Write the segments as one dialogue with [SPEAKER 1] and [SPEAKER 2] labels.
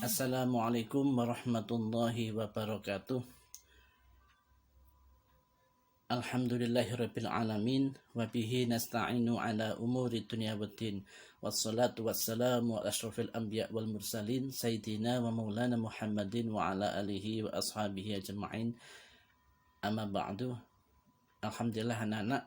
[SPEAKER 1] Assalamualaikum warahmatullahi wabarakatuh. Alhamdulillahirabbil alamin wa bihi nasta'inu ala umuri dunya waddin. Wassalatu wassalamu ala asyrafil anbiya wal mursalin sayyidina wa maulana Muhammadin wa ala alihi wa ashabihi ajma'in. Amma ba'du. Alhamdulillah anak-anak,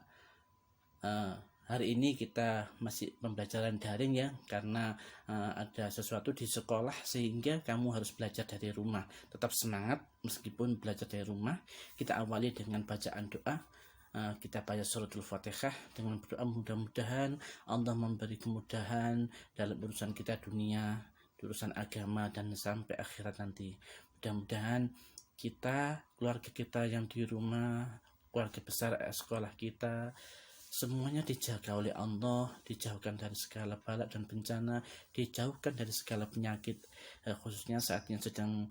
[SPEAKER 1] hari ini kita masih pembelajaran daring ya, karena ada sesuatu di sekolah sehingga kamu harus belajar dari rumah. Tetap semangat meskipun belajar dari rumah. Kita awali dengan bacaan doa. Kita baca suratul Fatihah dengan berdoa mudah-mudahan Allah memberi kemudahan dalam urusan kita dunia, urusan agama, dan sampai akhirat nanti. Mudah-mudahan kita, keluarga kita yang di rumah, keluarga besar sekolah kita, semuanya dijaga oleh Allah, dijauhkan dari segala bala dan bencana, dijauhkan dari segala penyakit, khususnya saat yang sedang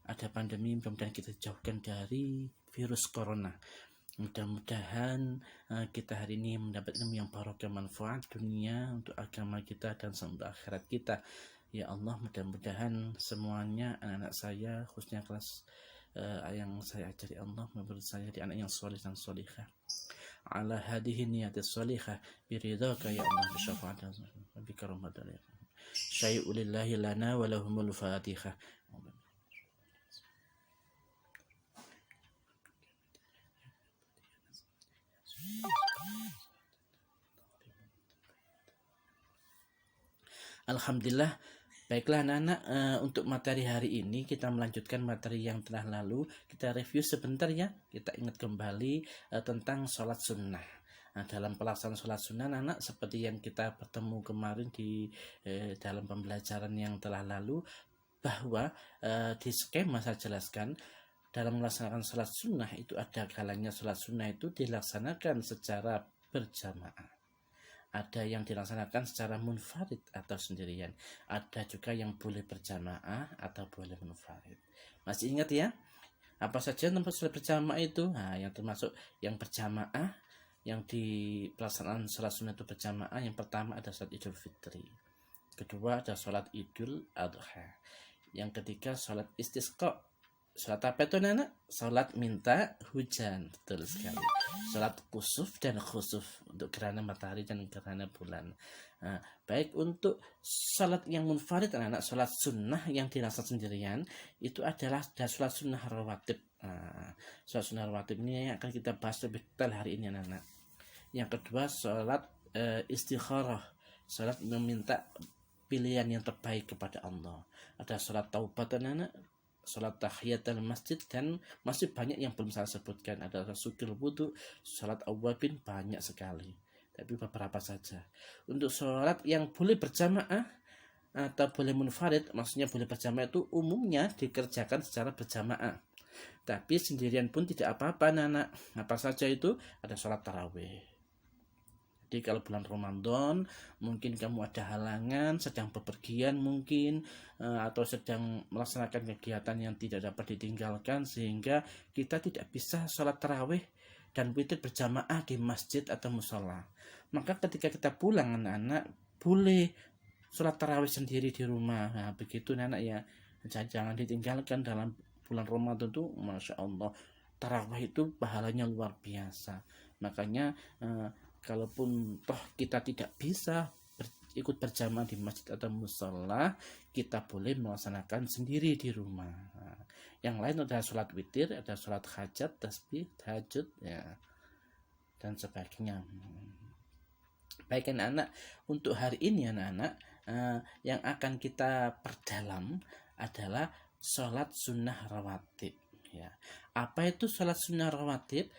[SPEAKER 1] ada pandemi. Mudah-mudahan kita dijauhkan dari virus corona. Mudah-mudahan kita hari ini mendapat ilmu yang barokah, manfaat dunia untuk agama kita dan sampai akhirat kita. Ya Allah, mudah-mudahan semuanya anak-anak saya, khususnya kelas yang saya ajari, Allah memberi saya di anak yang soleh dan solihah. Ala hadihi niyatis solihah biridhaka ya Allah bisyafa'atina bikaromadana syai'ulillahi lana walahumul fatihah. Alhamdulillah. Baiklah anak-anak, untuk materi hari ini kita melanjutkan materi yang telah lalu. Kita review sebentar ya, kita ingat kembali tentang sholat sunnah. Dalam pelaksanaan sholat sunnah anak, seperti yang kita bertemu kemarin di dalam pembelajaran yang telah lalu, bahwa di skema saya jelaskan, dalam melaksanakan sholat sunnah itu ada kalanya sholat sunnah itu dilaksanakan secara berjamaah. Ada yang dilaksanakan secara munfarid atau sendirian. Ada juga yang boleh berjamaah atau boleh munfarid. Masih ingat ya? Apa saja tempat sholat berjamaah itu? Yang termasuk yang berjamaah, yang di pelaksanaan sholat sunnah itu berjamaah. Yang pertama ada sholat Idul Fitri. Kedua ada sholat Idul Adha. Yang ketiga sholat istisqa. Sholat apa itu anak? Sholat minta hujan. Betul sekali. Sholat kusuf dan khusuf, untuk gerhana matahari dan gerhana bulan. Baik, untuk sholat yang munfarid anak-anak, sholat sunnah yang dilaksanakan sendirian, itu adalah sholat sunnah rawatib. Sholat sunnah rawatib ini yang akan kita bahas lebih detail hari ini anak-anak. Yang kedua sholat istikharah, sholat meminta pilihan yang terbaik kepada Allah. Ada sholat taubat anak-anak, sholat tahiyatul masjid, dan masih banyak yang belum saya sebutkan. Ada sukil wudu, sholat awwabin, banyak sekali, tapi beberapa saja. Untuk sholat yang boleh berjamaah atau boleh munfarid, maksudnya boleh berjamaah itu umumnya dikerjakan secara berjamaah, tapi sendirian pun tidak apa-apa anak. Apa saja itu? Ada sholat tarawih. Jadi kalau bulan Ramadan mungkin kamu ada halangan, sedang bepergian mungkin, atau sedang melaksanakan kegiatan yang tidak dapat ditinggalkan, sehingga kita tidak bisa sholat tarawih dan witir berjamaah di masjid atau musola. Maka ketika kita pulang anak-anak, boleh sholat tarawih sendiri di rumah. Begitu anak ya, jangan ditinggalkan dalam bulan Ramadan itu. Masya Allah, tarawih itu pahalanya luar biasa. Makanya kalaupun toh kita tidak bisa ikut berjamaah di masjid atau musola, kita boleh melaksanakan sendiri di rumah. Yang lain ada sholat witir, ada sholat hajat, tasbih, tahajud ya, dan sebagainya. Baik anak-anak, untuk hari ini anak-anak, yang akan kita perdalam adalah sholat sunnah rawatib ya. Apa itu sholat sunnah rawatib?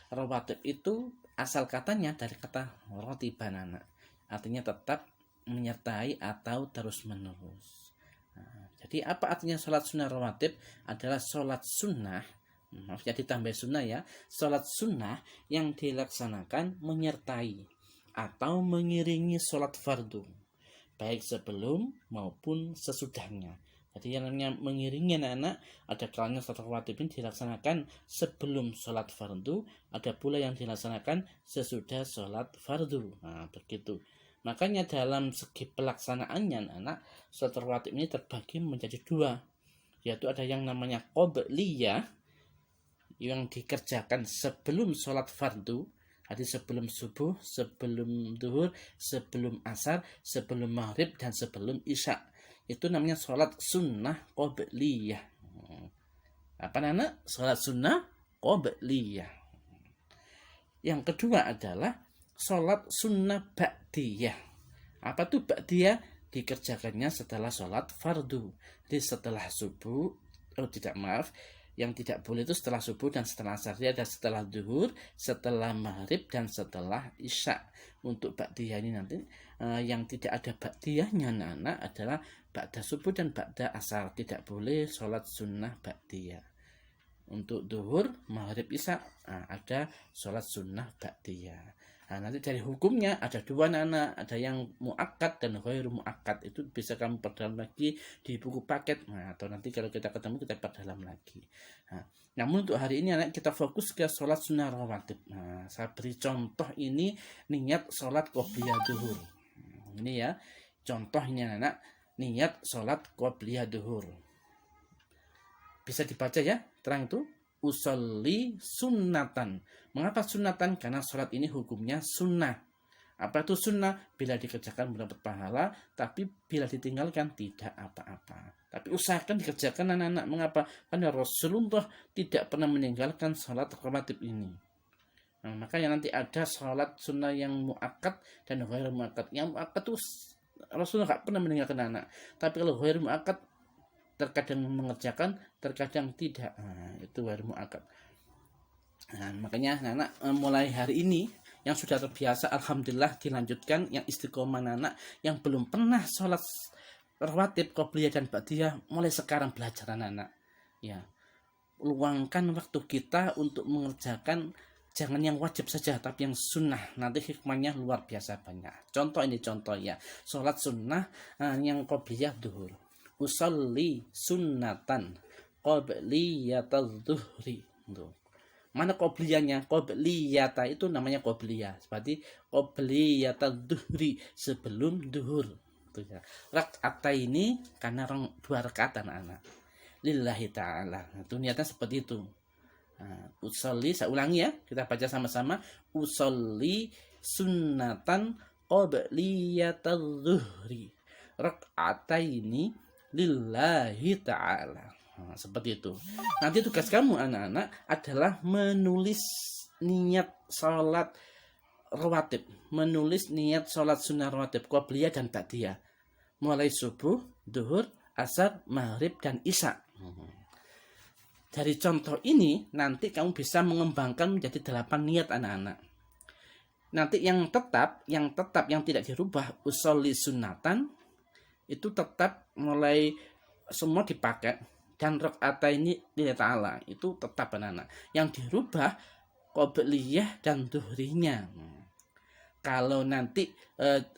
[SPEAKER 1] Rawatib itu asal katanya dari kata rotiban anak, artinya tetap, menyertai, atau terus menerus. Jadi apa artinya sholat sunnah rawatib? Adalah sholat sunnah, maksudnya ditambah sunnah ya, sholat sunnah yang dilaksanakan menyertai atau mengiringi sholat fardu, baik sebelum maupun sesudahnya. Jadi yang namanya mengiringi anak-anak, ada kalanya sholat rawatib ini dilaksanakan sebelum sholat fardu, ada pula yang dilaksanakan sesudah sholat fardu. Begitu. Makanya dalam segi pelaksanaannya anak, sholat rawatib ini terbagi menjadi dua, yaitu ada yang namanya qobliyah yang dikerjakan sebelum sholat fardu, jadi sebelum subuh, sebelum duhur, sebelum asar, sebelum maghrib, dan sebelum isya. Itu namanya sholat sunnah qobliyah. Apa anak? Sholat sunnah qobliyah. Yang kedua adalah sholat sunnah ba'diyah. Apa tuh ba'diyah? Dikerjakannya setelah sholat fardu. Jadi setelah subuh, yang tidak boleh itu setelah subuh dan setelah asar. Ada setelah duhur, setelah maghrib, dan setelah isya. Untuk ba'diyah ini nanti yang tidak ada ba'diyahnya anak adalah ba'da subuh dan ba'da asar. Tidak boleh sholat sunnah ba'diyah. Untuk duhur, maghrib, isya ada sholat sunnah ba'diyah. Nah, nanti dari hukumnya ada dua anak, ada yang muakkad dan ghairu muakkad. Itu bisa kamu perdalam lagi di buku paket. Nah, atau nanti kalau kita ketemu kita perdalam lagi. Nah, namun untuk hari ini anak kita fokus ke sholat sunnah rawatib. Nah, saya beri contoh ini niat sholat qobliyah duhur. Ini ya contoh ini anak niat sholat qobliyah duhur. Bisa dibaca ya terang itu. Usolli sunnatan. Mengapa sunnatan? Karena sholat ini hukumnya sunnah. Apa itu sunnah? Bila dikerjakan mendapat pahala, tapi bila ditinggalkan tidak apa-apa. Tapi usahakan dikerjakan anak-anak. Mengapa? Karena Rasulullah tidak pernah meninggalkan sholat rawatib ini. Nah, makanya nanti ada sholat sunnah yang muakkad dan ghairu muakkad. Yang muakkad itu Rasulullah tidak pernah meninggalkan anak. Tapi kalau ghairu muakkad terkadang mengerjakan, terkadang tidak. Nah, itu ghairu muakkad. Nah, makanya anak mulai hari ini yang sudah terbiasa alhamdulillah dilanjutkan, yang istiqomah anak yang belum pernah sholat rawatib qobliyah dan ba'diyah mulai sekarang belajar anak ya. Luangkan waktu kita untuk mengerjakan jangan yang wajib saja tapi yang sunnah, nanti hikmahnya luar biasa banyak. Contoh ini contoh ya, sholat sunnah yang qobliyah duhur. Usolli sunnatan qobliyatadz zuhri. Mana qobliyahnya? Qobliyata itu namanya qobliyah. Seperti qobliyatadz zuhri, sebelum duhur. Rakaat ini karena 2 rakaat anak-anak. Lillahi ta'ala. Itu niatnya seperti itu. Usolli, saya ulangi ya, kita baca sama-sama. Usolli sunnatan qobliyatadz zuhri. Rakaat ini lillahi ta'ala. Seperti itu. Nanti tugas kamu anak-anak adalah menulis niat sholat rawatib, menulis niat sholat sunnah rawatib qobliyah dan ba'diyah mulai subuh, duhur, asar, maghrib, dan isya. Dari contoh ini nanti kamu bisa mengembangkan menjadi 8 niat anak-anak. Nanti yang tetap yang tidak dirubah usolli sunnatan itu tetap mulai semua dipakai, dan rakaat ini lillahi ta'ala itu tetap anak-anak. Yang dirubah qobliyah dan duhrinya. Kalau nanti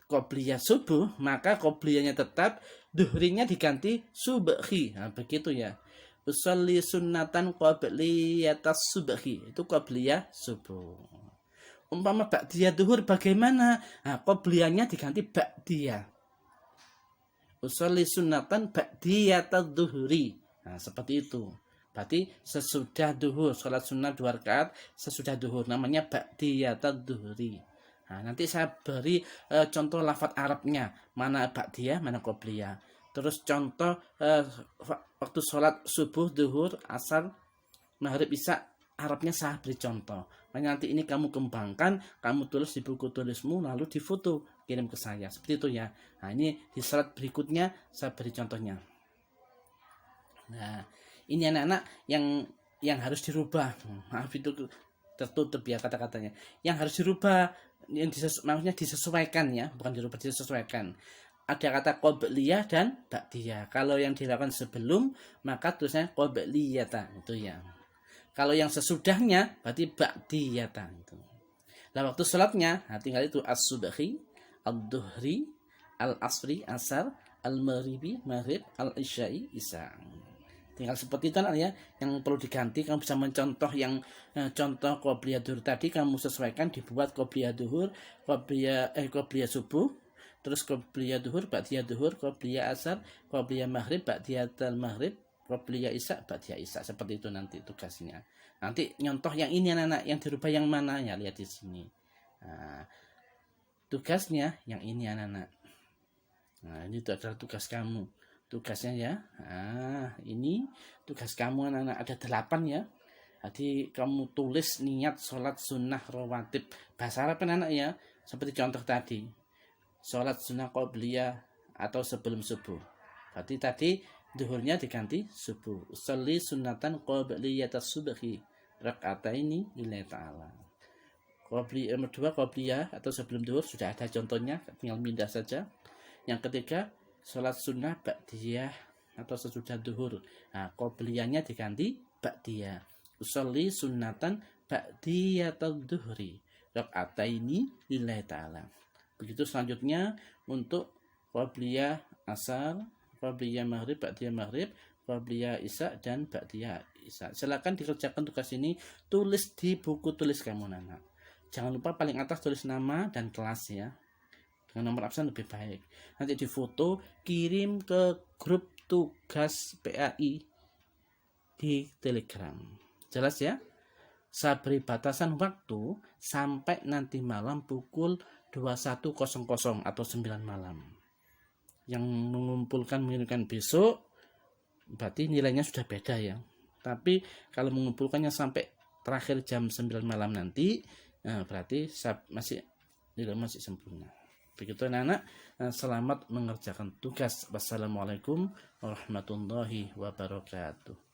[SPEAKER 1] qobliyah subuh, maka qobliyahnya tetap, duhrinya diganti subhi. Nah, begitu ya. Usolli sunnatan qobliyatas subhi, itu qobliyah subuh. Umpama ba'diyah duhur bagaimana? Nah, qobliyahnya diganti ba'diyah. Usolli sunnatan ba'diyatadz zuhri. Nah, seperti itu. Berarti sesudah duhur, sholat sunnah 2 rakaat sesudah duhur, namanya ba'diyatadz zuhri. Nah, nanti saya beri contoh lafaz Arabnya, mana ba'diyah, mana qobliyah. Terus contoh waktu sholat subuh, duhur, asar, maghrib, isya, Arabnya saya beri contoh. Nanti ini kamu kembangkan, kamu tulis di buku tulismu, lalu difoto, kirim ke saya. Seperti itu ya. Nah, ini di slide berikutnya saya beri contohnya. Nah, ini anak-anak yang harus dirubah. Maaf itu tertutup ya kata-katanya. Yang harus dirubah, maksudnya disesuaikan ya, bukan dirubah, disesuaikan. Ada kata qobliyah dan ba'diyah. Kalau yang dilakukan sebelum, maka tulisnya qobliyata, itu ya. Kalau yang sesudahnya berarti ba'diyata itu. Nah, waktu sholatnya tinggal itu as-subhi, ad-duhri, al-asri, asar, al-maghribi, maghrib, al-isya'i, isya. Tinggal seperti itu ya. Yang perlu diganti, kamu bisa mencontoh yang contoh qobliyah duhur tadi, kamu sesuaikan, dibuat qobliyah duhur, qobliyah subuh, terus qobliyah duhur, ba'diyah duhur, qobliyah asar, qobliyah maghrib, ba'diyatul maghrib, qobliyah isya, ba'diyah isya. Seperti itu nanti tugasnya. Nanti nyontoh yang ini anak-anak, yang dirubah yang mana ya, lihat di sini. Nah, tugasnya yang ini anak-anak. Nah, ini itu adalah tugas kamu. Tugasnya ya. Nah, ini tugas kamu anak-anak, ada 8 ya. Jadi kamu tulis niat sholat sunnah rawatib. Bahasa Arab anak ya, seperti contoh tadi. Sholat sunnah qobliyah atau sebelum subuh. Berarti tadi duhurnya diganti subuh. Sholli sunnatan qobliyatas subhi raka'ataini lillahi ta'ala. Qobliyah nomor 2 qobliyah atau sebelum duhur sudah ada contohnya, tinggal pindah saja. Yang ketiga sholat sunnah ba'diyah atau sesudah duhur. Nah, qobliyahnya diganti ba'diyah. Usolli sunnatan ba'diyatul duhri raka'ataini lillahi ta'ala. Begitu selanjutnya untuk qobliyah asar, qobliyah maghrib, ba'diyah maghrib, qobliyah isya dan ba'diyah isya. Silakan dikerjakan tugas ini, tulis di buku tulis kamu anak. Jangan lupa paling atas tulis nama dan kelas ya. Dengan nomor absen lebih baik. Nanti difoto, kirim ke grup tugas PAI di Telegram. Jelas ya? Saya beri batasan waktu sampai nanti malam pukul 21.00 atau 9 malam. Yang mengirimkan besok berarti nilainya sudah beda ya. Tapi kalau mengumpulkannya sampai terakhir jam 9 malam nanti, berarti nilai masih sempurna. Begitu anak-anak, selamat mengerjakan tugas. Wassalamualaikum warahmatullahi wabarakatuh.